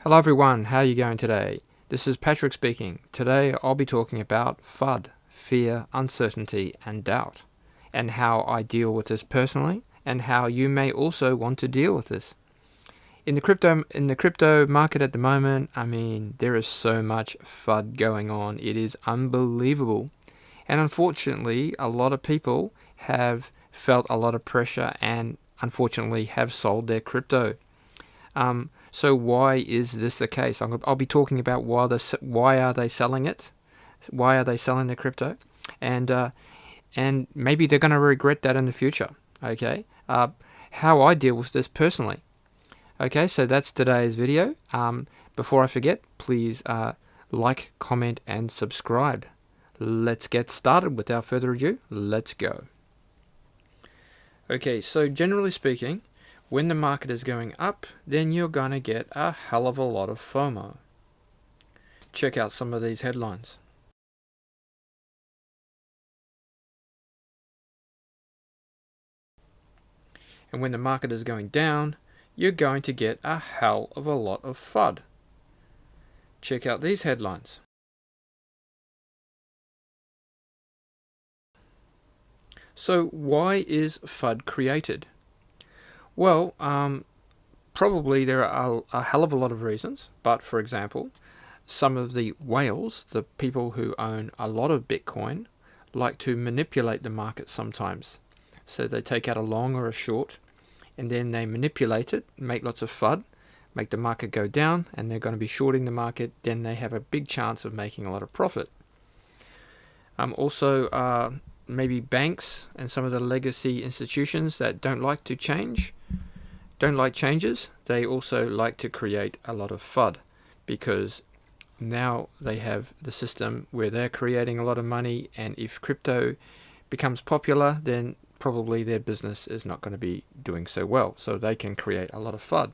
Hello everyone, how are you going today? This is Patrick speaking. Today I'll be talking about FUD, fear, uncertainty and doubt, and how I deal with this personally and how you may also want to deal with this. In the crypto market at the moment, there is so much FUD going on. It is unbelievable. And unfortunately, a lot of people have felt a lot of pressure and unfortunately have sold their crypto. So why is this the case? I'll be talking about why are they selling it, why are they selling their crypto, and maybe they're going to regret that in the future. Okay, how I deal with this personally. Okay, so that's today's video. Before I forget, please like, comment, and subscribe. Let's get started. Without further ado, let's go. Okay, so generally speaking, when the market is going up, then you're going to get a hell of a lot of FOMO. Check out some of these headlines. And when the market is going down, you're going to get a hell of a lot of FUD. Check out these headlines. So why is FUD created? Well, probably there are a hell of a lot of reasons, but for example, some of the whales, the people who own a lot of Bitcoin, like to manipulate the market sometimes. So they take out a long or a short, and then they manipulate it, make lots of FUD, make the market go down, and they're going to be shorting the market, then they have a big chance of making a lot of profit. Also, maybe banks and some of the legacy institutions that don't like changes, they also like to create a lot of FUD because now they have the system where they're creating a lot of money, and if crypto becomes popular, then probably their business is not going to be doing so well, so they can create a lot of FUD.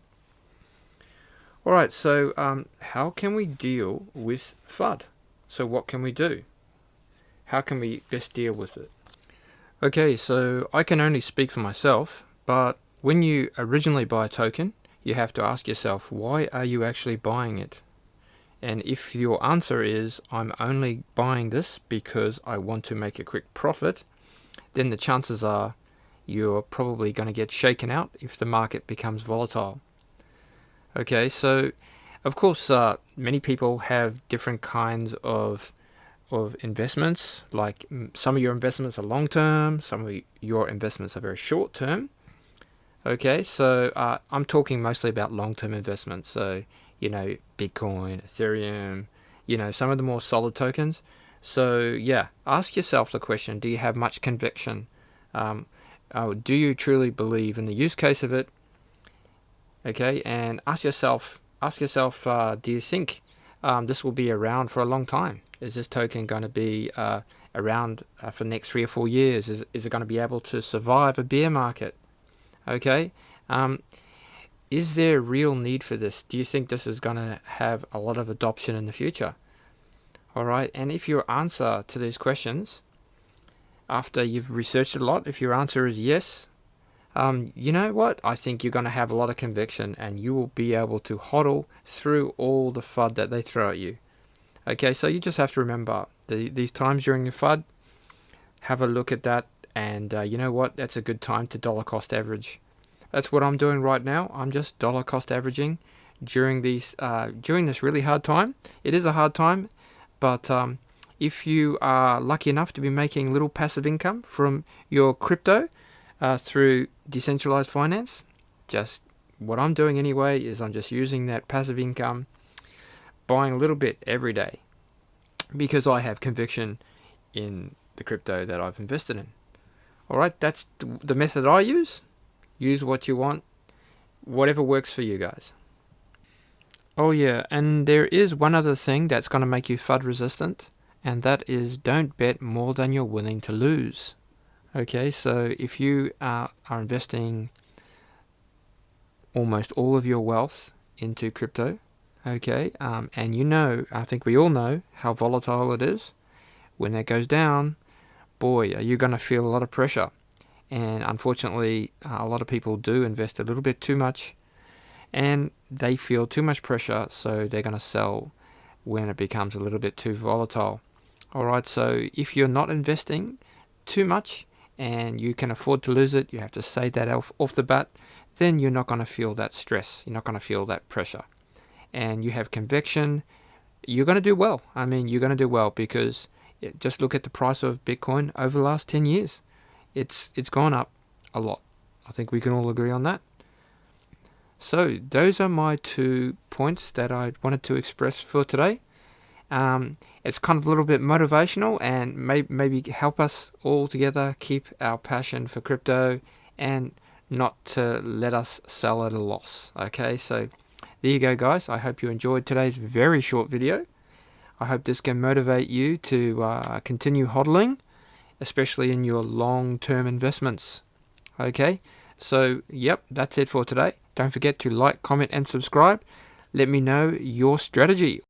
Alright, so how can we deal with FUD? So what can we do? How can we best deal with it? Okay, so I can only speak for myself, but when you originally buy a token, you have to ask yourself, why are you actually buying it? And if your answer is, I'm only buying this because I want to make a quick profit, then the chances are you're probably going to get shaken out if the market becomes volatile. Okay, so of course many people have different kinds of investments. Like some of your investments are long term, some of your investments are very short term. Okay, so I'm talking mostly about long term investments. So, Bitcoin, Ethereum, some of the more solid tokens. So yeah, ask yourself the question, do you have much conviction? Do you truly believe in the use case of it? Okay, and ask yourself, do you think this will be around for a long time? Is this token going to be around for the next 3 or 4 years? Is it going to be able to survive a bear market? Okay, is there a real need for this? Do you think this is going to have a lot of adoption in the future? Alright, and if your answer to these questions, after you've researched it a lot, if your answer is yes, you know what? I think you're going to have a lot of conviction and you will be able to hodl through all the FUD that they throw at you. Okay, so you just have to remember these times during your FUD, have a look at that, and you know what? That's a good time to dollar cost average. That's what I'm doing right now. I'm just dollar cost averaging during this really hard time. It is a hard time, but if you are lucky enough to be making little passive income from your crypto through decentralized finance, just what I'm doing anyway is I'm just using that passive income, buying a little bit every day because I have conviction in the crypto that I've invested in. Alright, that's the method I use. Use what you want, whatever works for you guys. Oh yeah, and there is one other thing that's going to make you FUD resistant, and that is don't bet more than you're willing to lose. Okay, so if you are investing almost all of your wealth into crypto, okay, and I think we all know how volatile it is. When that goes down, boy, are you going to feel a lot of pressure. And unfortunately, a lot of people do invest a little bit too much and they feel too much pressure, so they're going to sell when it becomes a little bit too volatile. Alright, so if you're not investing too much and you can afford to lose it, you have to say that off the bat, then you're not going to feel that stress, you're not going to feel that pressure. And you have conviction, you're going to do well. I mean, you're going to do well because just look at the price of Bitcoin over the last 10 years. It's gone up a lot. I think we can all agree on that. So those are my 2 points that I wanted to express for today. It's kind of a little bit motivational and maybe help us all together keep our passion for crypto and not to let us sell at a loss. Okay, so there you go, guys. I hope you enjoyed today's very short video. I hope this can motivate you to continue hodling, especially in your long-term investments. Okay, so yep, that's it for today. Don't forget to like, comment, and subscribe. Let me know your strategy.